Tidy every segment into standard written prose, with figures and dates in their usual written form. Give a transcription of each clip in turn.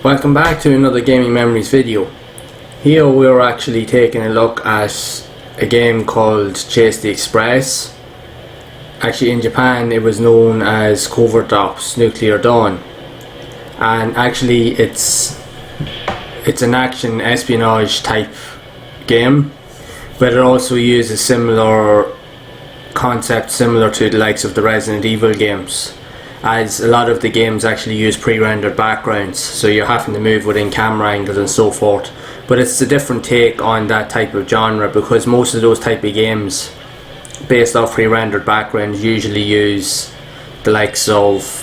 Welcome back to another Gaming Memories video. Here we're actually taking a look at a game called Chase the Express. Actually in Japan it was known as Covert Ops Nuclear Dawn, and actually it's an action espionage type game, but it also uses similar concepts similar to the likes of the Resident Evil games, as a lot of the games actually use pre-rendered backgrounds, so you're having to move within camera angles and so forth. But it's a different take on that type of genre, because most of those type of games based off pre-rendered backgrounds usually use the likes of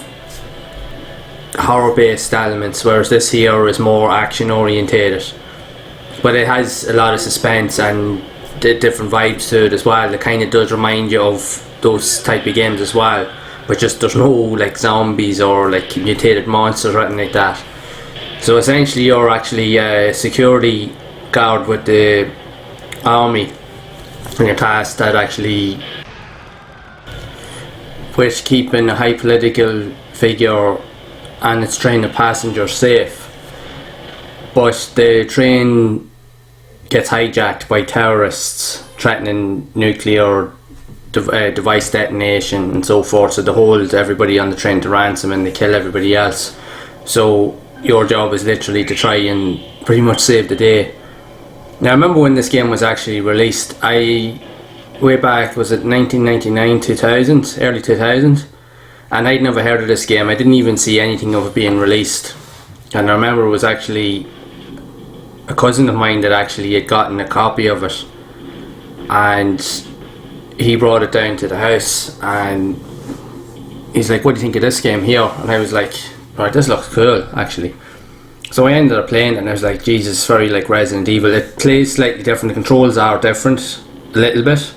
horror based elements, whereas this here is more action orientated, but it has a lot of suspense and different vibes to it as well. It kind of does remind you of those type of games as well, but just there's no like zombies or like mutated monsters or anything like that. So essentially you're actually a security guard with the army, and you're tasked that actually with keeping a high political figure and its train of passengers safe. But the train gets hijacked by terrorists threatening nuclear device detonation and so forth, so they hold everybody on the train to ransom and they kill everybody else. So your job is literally to try and pretty much save the day. Now I remember when this game was actually released, way back, was it 1999, 2000, early 2000, and I'd never heard of this game. I didn't even see anything of it being released, and I remember it was actually a cousin of mine that actually had gotten a copy of it, and he brought it down to the house and he's like, "What do you think of this game here?" And I was like, "Right, this looks cool actually." So I ended up playing it and I was like, Jesus, it's very like Resident Evil. It plays slightly different, the controls are different a little bit,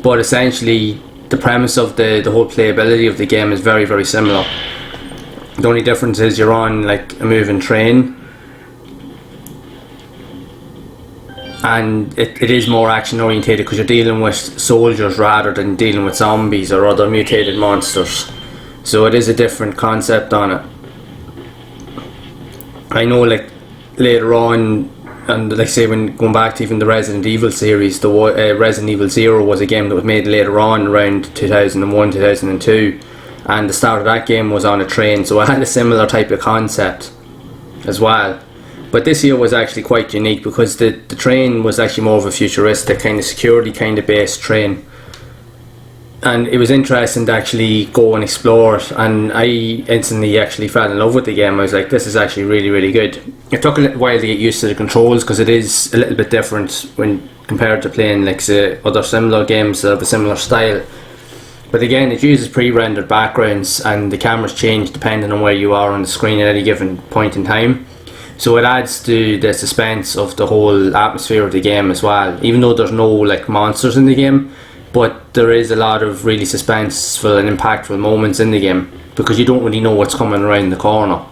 but essentially the premise of the whole playability of the game is very, very similar. The only difference is you're on like a moving train, and it is more action orientated because you're dealing with soldiers rather than dealing with zombies or other mutated monsters. So it is a different concept on it. I know like later on, and like say when going back to even the Resident Evil series, the Resident Evil 0 was a game that was made later on around 2001, 2002, and the start of that game was on a train, so it had a similar type of concept as well. But this here was actually quite unique because the train was actually more of a futuristic kind of security kind of based train, and it was interesting to actually go and explore it, and I instantly actually fell in love with the game. I was like, this is actually really, really good. It took a little while to get used to the controls because it is a little bit different when compared to playing like say other similar games of a similar style. But again, it uses pre-rendered backgrounds and the cameras change depending on where you are on the screen at any given point in time. So it adds to the suspense of the whole atmosphere of the game as well, even though there's no like monsters in the game, but there is a lot of really suspenseful and impactful moments in the game because you don't really know what's coming around the corner.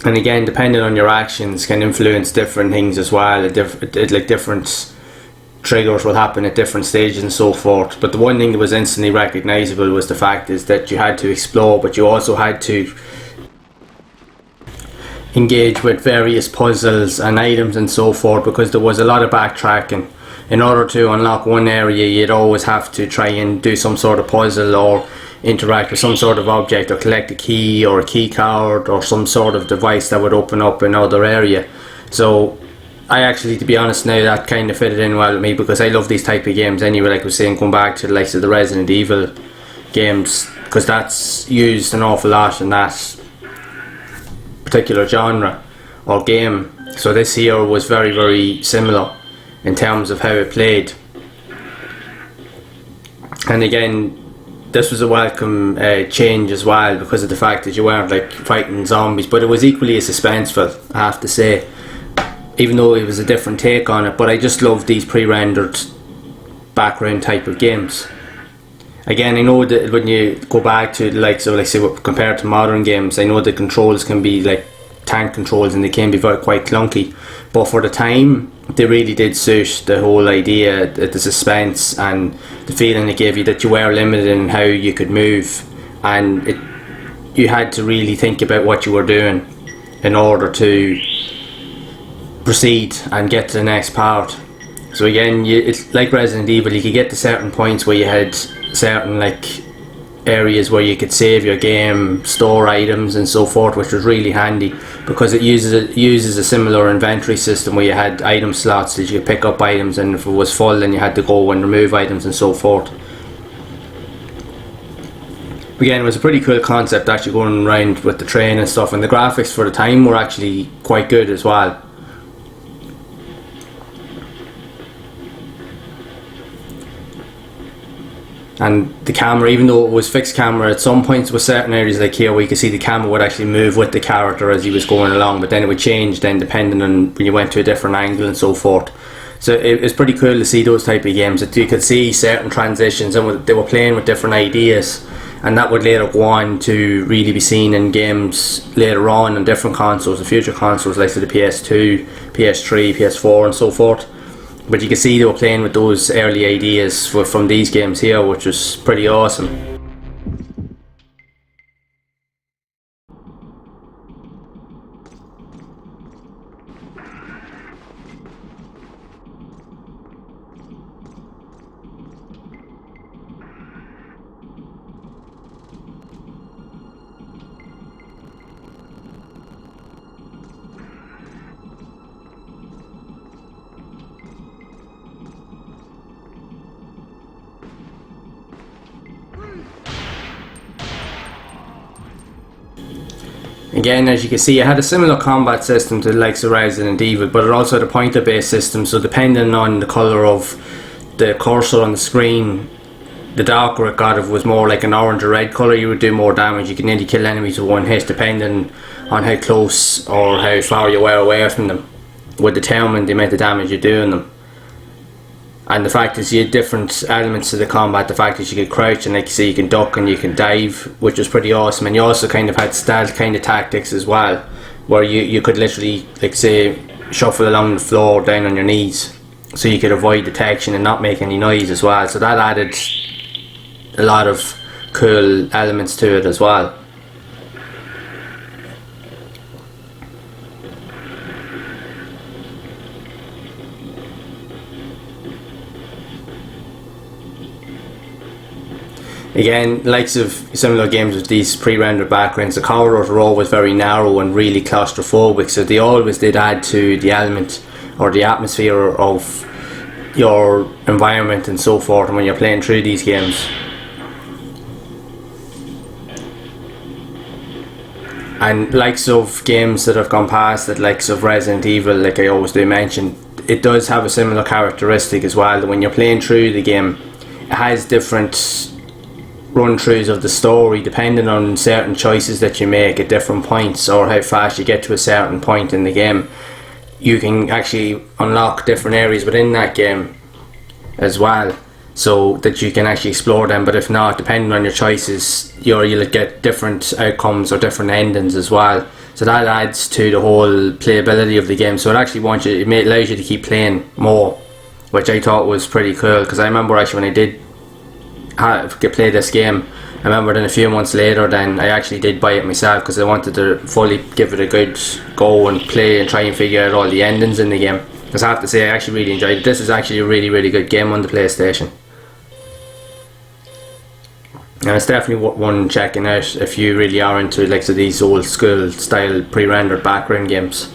And again, depending on your actions can influence different things as well. Like different triggers will happen at different stages and so forth. But the one thing that was instantly recognisable was the fact is that you had to explore, but you also had to engage with various puzzles and items and so forth, because there was a lot of backtracking. In order to unlock one area, you'd always have to try and do some sort of puzzle or interact with some sort of object or collect a key or a key card or some sort of device that would open up another area. So I actually, to be honest now, that kind of fitted in well with me because I love these type of games anyway, like I was saying, going back to the likes of the Resident Evil games, because that's used an awful lot in that particular genre or game. So this here was very, very similar in terms of how it played. And again, this was a welcome change as well because of the fact that you weren't like fighting zombies, but it was equally as suspenseful, I have to say, even though it was a different take on it. But I just love these pre-rendered background type of games. Again, I know that when you go back to the likes of, like say, compared to modern games, I know the controls can be like tank controls and they can be quite clunky, but for the time they really did suit the whole idea, the suspense and the feeling it gave you that you were limited in how you could move, and you had to really think about what you were doing. in order to proceed and get to the next part. So again, it's like Resident Evil, you could get to certain points where you had certain like areas where you could save your game, store items and so forth, which was really handy because it uses a similar inventory system where you had item slots that you could pick up items, and if it was full then you had to go and remove items and so forth. Again, it was a pretty cool concept actually going around with the train and stuff, and the graphics for the time were actually quite good as well. And the camera, even though it was fixed camera, at some points with certain areas like here where you could see the camera would actually move with the character as he was going along, but then it would change then depending on when you went to a different angle and so forth. So it was pretty cool to see those type of games that you could see certain transitions, and they were playing with different ideas, and that would later go on to really be seen in games later on different consoles, the future consoles like the PS2, PS3, PS4 and so forth. But you can see they were playing with those early ideas from these games here, which was pretty awesome. Again, as you can see, it had a similar combat system to the likes of Resident Evil, but it also had a pointer-based system, so depending on the colour of the cursor on the screen, the darker it got, if it was more like an orange or red colour, you would do more damage. You could nearly kill enemies with one hit, depending on how close or how far you were away from them, would determine the amount of damage you're doing them. And the fact is you had different elements to the combat. The fact is you could crouch, and like you say, you can duck and you can dive, which was pretty awesome. And you also kind of had stealth kind of tactics as well, where you could literally, like say, shuffle along the floor down on your knees, so you could avoid detection and not make any noise as well. So that added a lot of cool elements to it as well. Again, likes of similar games with these pre-rendered backgrounds, the corridors were always very narrow and really claustrophobic, so they always did add to the element or the atmosphere of your environment and so forth when you're playing through these games. And likes of games that have gone past it, likes of Resident Evil, like I always do mention, it does have a similar characteristic as well, that when you're playing through the game, it has different run-throughs of the story depending on certain choices that you make at different points, or how fast you get to a certain point in the game. You can actually unlock different areas within that game as well, so that you can actually explore them. But if not, depending on your choices, you'll get different outcomes or different endings as well. So that adds to the whole playability of the game. So it actually allows you to keep playing more, which I thought was pretty cool. Because I remember actually when I did play this game, I remember then a few months later then I actually did buy it myself, because I wanted to fully give it a good go and play and try and figure out all the endings in the game. Because I have to say, I actually really enjoyed it. This is actually a really, really good game on the PlayStation, and it's definitely one checking out if you really are into like these old school style pre-rendered background games.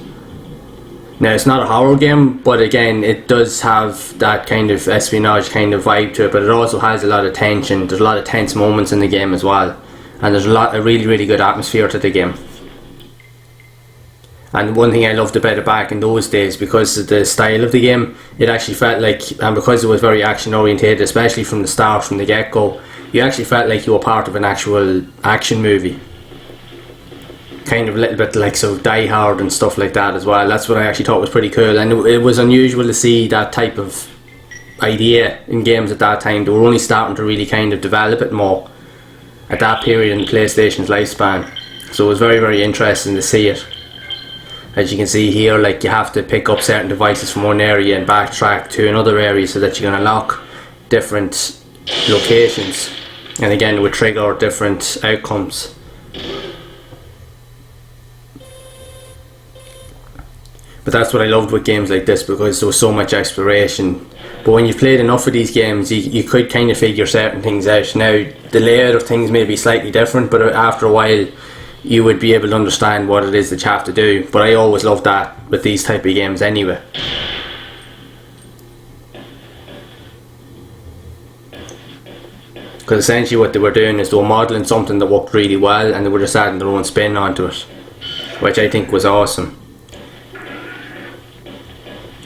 Now, it's not a horror game, but again, it does have that kind of espionage kind of vibe to it, but it also has a lot of tension. There's a lot of tense moments in the game as well, and there's a really, really good atmosphere to the game. And one thing I loved about it back in those days, because of the style of the game, it actually felt like, and because it was very action oriented, especially from the start, from the get-go, you actually felt like you were part of an actual action movie. Kind of a little bit like Die Hard and stuff like that as well. That's what I actually thought was pretty cool, and it was unusual to see that type of idea in games at that time. They were only starting to really kind of develop it more at that period in PlayStation's lifespan, so it was very, very interesting to see it. As you can see here, like, you have to pick up certain devices from one area and backtrack to another area so that you can unlock different locations, and again it would trigger different outcomes. But that's what I loved with games like this, because there was so much exploration. But when you've played enough of these games, you could kind of figure certain things out. Now, the layout of things may be slightly different, but after a while you would be able to understand what it is that you have to do. But I always loved that with these type of games anyway. Because essentially what they were doing is they were modelling something that worked really well, and they were just adding their own spin onto it, which I think was awesome.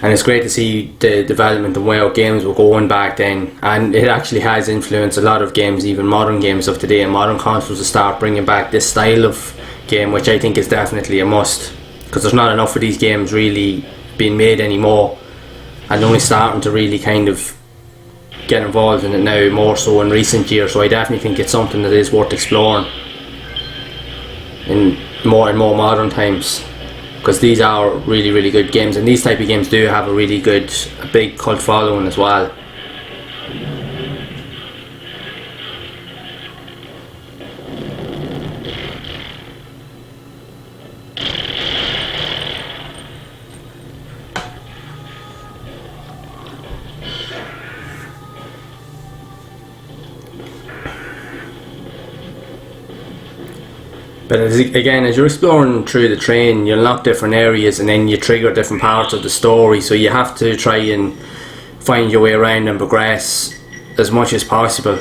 And it's great to see the development and where games were going back then, and it actually has influenced a lot of games, even modern games of today and modern consoles, to start bringing back this style of game, which I think is definitely a must, because there's not enough of these games really being made anymore, and only starting to really kind of get involved in it now, more so in recent years. So I definitely think it's something that is worth exploring in more and more modern times, because these are really, really good games, and these type of games do have a really good, a big cult following as well. But again, as you're exploring through the train, you unlock different areas, and then you trigger different parts of the story, so you have to try and find your way around and progress as much as possible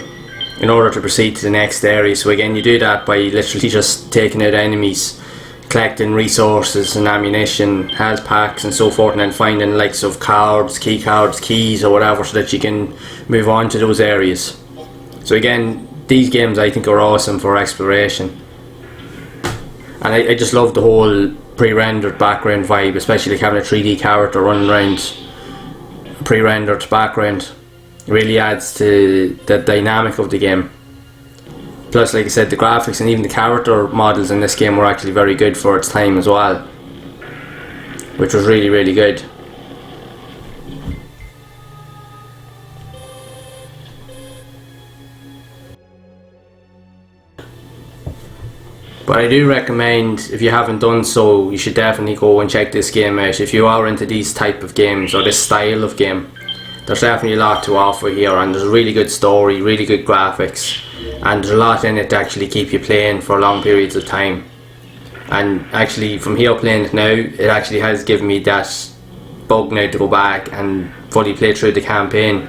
in order to proceed to the next area. So again, you do that by literally just taking out enemies, collecting resources and ammunition, health packs and so forth, and then finding the likes of cards, key cards, keys or whatever, so that you can move on to those areas. So again, these games I think are awesome for exploration. And I just love the whole pre-rendered background vibe, especially like having a 3D character running around a pre-rendered background. It really adds to the dynamic of the game. Plus, like I said, the graphics and even the character models in this game were actually very good for its time as well, which was really, really good. But I do recommend, if you haven't done so, you should definitely go and check this game out. If you are into these type of games, or this style of game, there's definitely a lot to offer here, and there's a really good story, really good graphics, and there's a lot in it to actually keep you playing for long periods of time. And actually, from here playing it now, it actually has given me that bug now to go back and fully play through the campaign.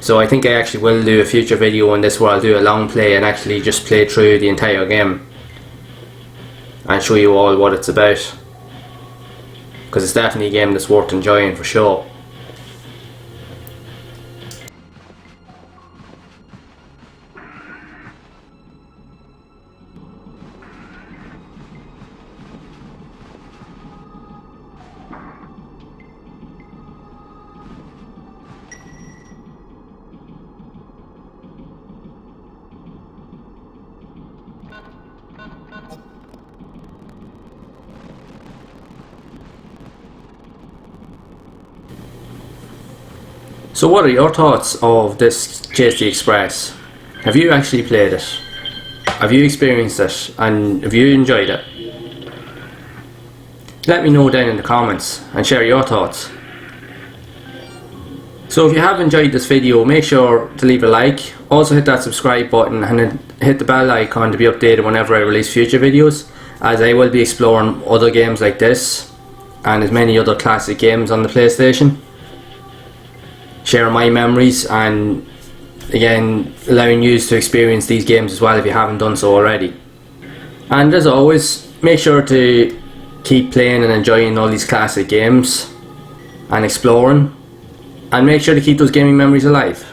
So I think I actually will do a future video on this where I'll do a long play and actually just play through the entire game and show you all what it's about, because it's definitely a game that's worth enjoying for sure. So what are your thoughts of this Chase the Express? Have you actually played it? Have you experienced it? And have you enjoyed it? Let me know down in the comments and share your thoughts. So if you have enjoyed this video, make sure to leave a like. Also hit that subscribe button and hit the bell icon to be updated whenever I release future videos, as I will be exploring other games like this and as many other classic games on the PlayStation, sharing my memories, and again allowing you to experience these games as well if you haven't done so already. And as always, make sure to keep playing and enjoying all these classic games and exploring, and make sure to keep those gaming memories alive.